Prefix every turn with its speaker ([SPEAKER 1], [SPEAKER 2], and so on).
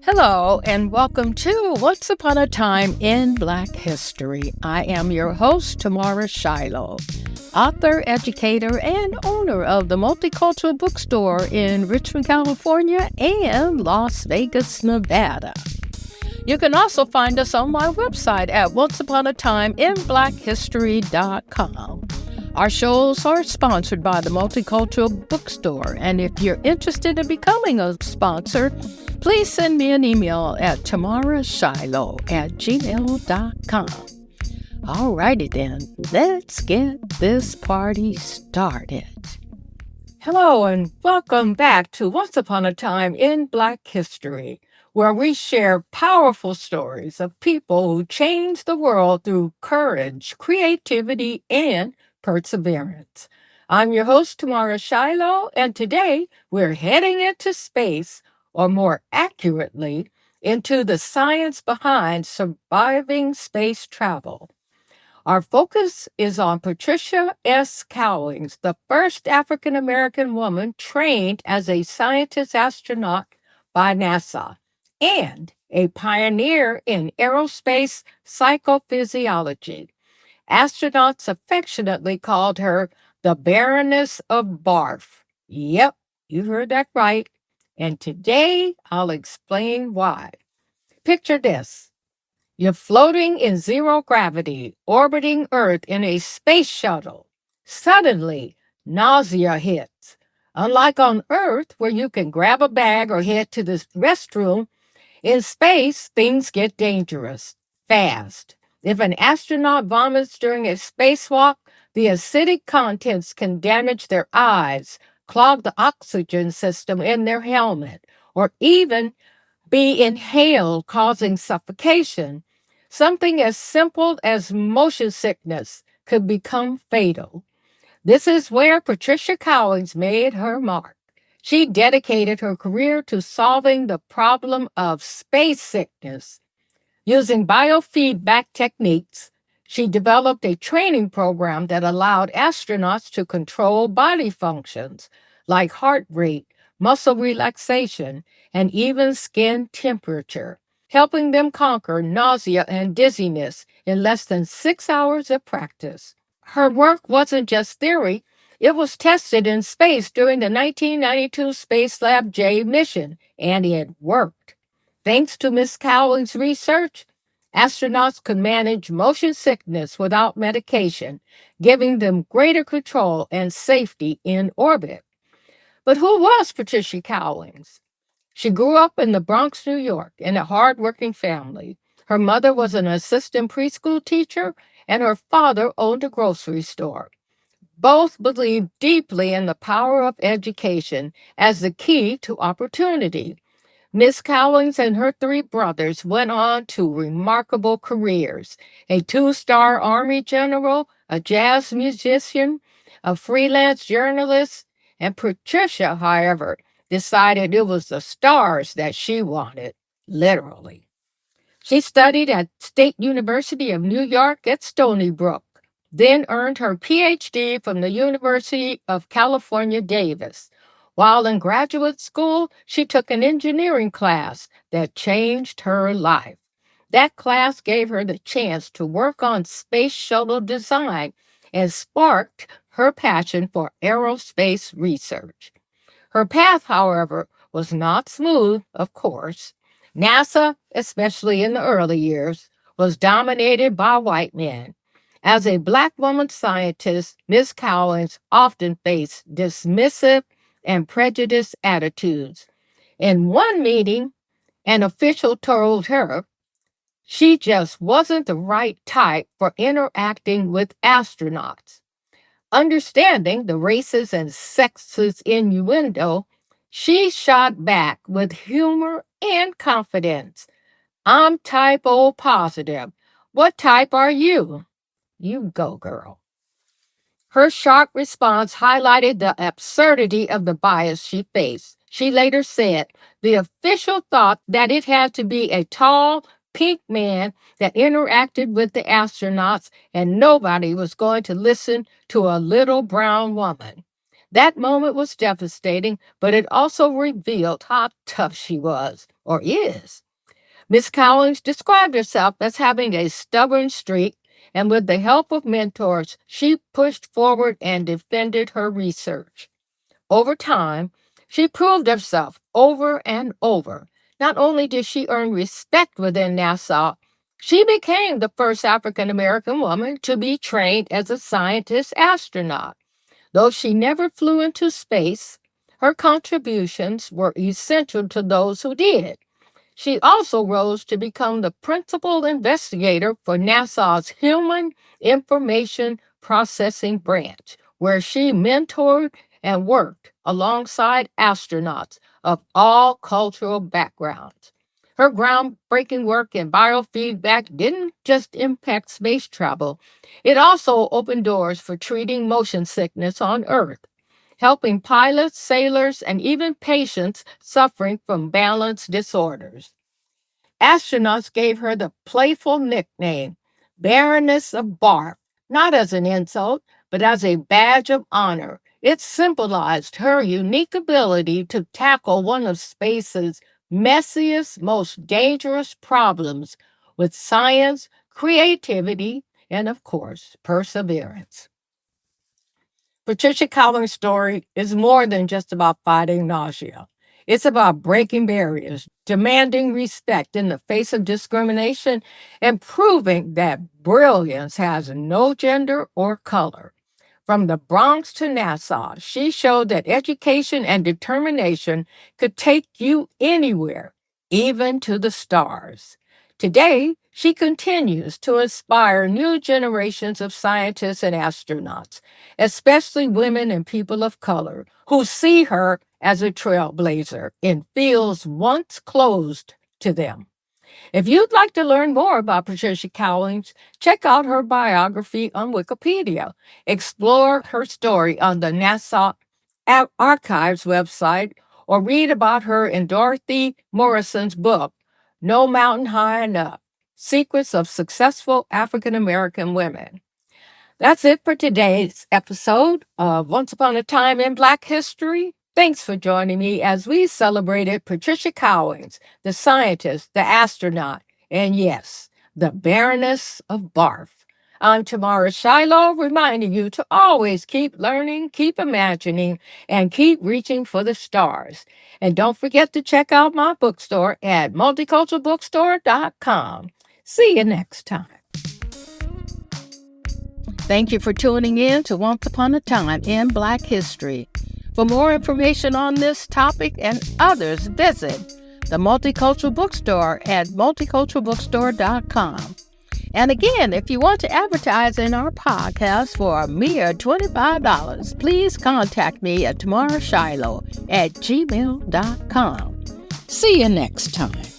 [SPEAKER 1] Hello, and welcome to Once Upon a Time in Black History. I am your host, Tamara Shiloh, author, educator, and owner of the Multicultural Bookstore in Richmond, California, and Las Vegas, Nevada. You can also find us on my website at onceuponatimeInBlackHistory.com. Our shows are sponsored by the Multicultural Bookstore, and if you're interested in becoming a sponsor, please send me an email at tamarashiloh@gmail.com. Alrighty then, let's get this party started. Hello and welcome back to Once Upon a Time in Black History, where we share powerful stories of people who changed the world through courage, creativity, and perseverance. I'm your host, Tamara Shiloh, and today we're heading into space, or more accurately, into the science behind surviving space travel. Our focus is on Patricia S. Cowings, the first African-American woman trained as a scientist astronaut by NASA, and a pioneer in aerospace psychophysiology. Astronauts affectionately called her the Baroness of Barf. Yep, you heard that right. And today I'll explain why. Picture this. You're floating in zero gravity, orbiting Earth in a space shuttle. Suddenly, nausea hits. Unlike on Earth, where you can grab a bag or head to the restroom, in space, things get dangerous fast. If an astronaut vomits during a spacewalk, the acidic contents can damage their eyes, clog the oxygen system in their helmet, or even be inhaled, causing suffocation. Something as simple as motion sickness could become fatal. This is where Patricia Cowings made her mark. She dedicated her career to solving the problem of space sickness. Using biofeedback techniques, she developed a training program that allowed astronauts to control body functions like heart rate, muscle relaxation, and even skin temperature, helping them conquer nausea and dizziness in less than 6 hours of practice. Her work wasn't just theory, it was tested in space during the 1992 Space Lab J mission, and it worked. Thanks to Ms. Cowling's research, astronauts could manage motion sickness without medication, giving them greater control and safety in orbit. But who was Patricia Cowings? She grew up in the Bronx, New York, in a hardworking family. Her mother was an assistant preschool teacher, and her father owned a grocery store. Both believed deeply in the power of education as the key to opportunity. Miss Cowings and her three brothers went on to remarkable careers: a two-star Army general, a jazz musician, a freelance journalist, and Patricia, however, decided it was the stars that she wanted, literally. She studied at State University of New York at Stony Brook, then earned her PhD from the University of California, Davis. While in graduate school, she took an engineering class that changed her life. That class gave her the chance to work on space shuttle design and sparked her passion for aerospace research. Her path, however, was not smooth, of course. NASA, especially in the early years, was dominated by white men. As a Black woman scientist, Ms. Cowings often faced dismissive and prejudiced attitudes. In one meeting, an official told her she just wasn't the right type for interacting with astronauts. Understanding the racist and sexist innuendo, she shot back with humor and confidence. I'm type O positive. What type are you? You go, girl. Her sharp response highlighted the absurdity of the bias she faced. She later said the official thought that it had to be a tall, pink man that interacted with the astronauts, and nobody was going to listen to a little brown woman. That moment was devastating, but it also revealed how tough she was, or is. Miss Cowings described herself as having a stubborn streak, and with the help of mentors, she pushed forward and defended her research. Over time, she proved herself over and over. Not only did she earn respect within NASA, she became the first African American woman to be trained as a scientist astronaut. Though she never flew into space, her contributions were essential to those who did. She also rose to become the principal investigator for NASA's Human Information Processing Branch, where she mentored and worked alongside astronauts of all cultural backgrounds. Her groundbreaking work in biofeedback didn't just impact space travel, it also opened doors for treating motion sickness on Earth, helping pilots, sailors, and even patients suffering from balance disorders. Astronauts gave her the playful nickname, Baroness of Barf, not as an insult, but as a badge of honor. It symbolized her unique ability to tackle one of space's messiest, most dangerous problems with science, creativity, and, of course, perseverance. Patricia Cowings' story is more than just about fighting nausea. It's about breaking barriers, demanding respect in the face of discrimination, and proving that brilliance has no gender or color. From the Bronx to Nassau, she showed that education and determination could take you anywhere, even to the stars. Today, she continues to inspire new generations of scientists and astronauts, especially women and people of color, who see her as a trailblazer in fields once closed to them. If you'd like to learn more about Patricia Cowings, check out her biography on Wikipedia. Explore her story on the NASA Archives website, or read about her in Dorothy Morrison's book, No Mountain High Enough: Secrets of Successful African American Women. That's it for today's episode of Once Upon a Time in Black History. Thanks for joining me as we celebrated Patricia Cowings, the scientist, the astronaut, and yes, the Baroness of Barf. I'm Tamara Shiloh, reminding you to always keep learning, keep imagining, and keep reaching for the stars. And don't forget to check out my bookstore at multiculturalbookstore.com. See you next time. Thank you for tuning in to Once Upon a Time in Black History. For more information on this topic and others, visit the Multicultural Bookstore at multiculturalbookstore.com. And again, if you want to advertise in our podcast for a mere $25, please contact me at tamarashiloh@gmail.com. See you next time.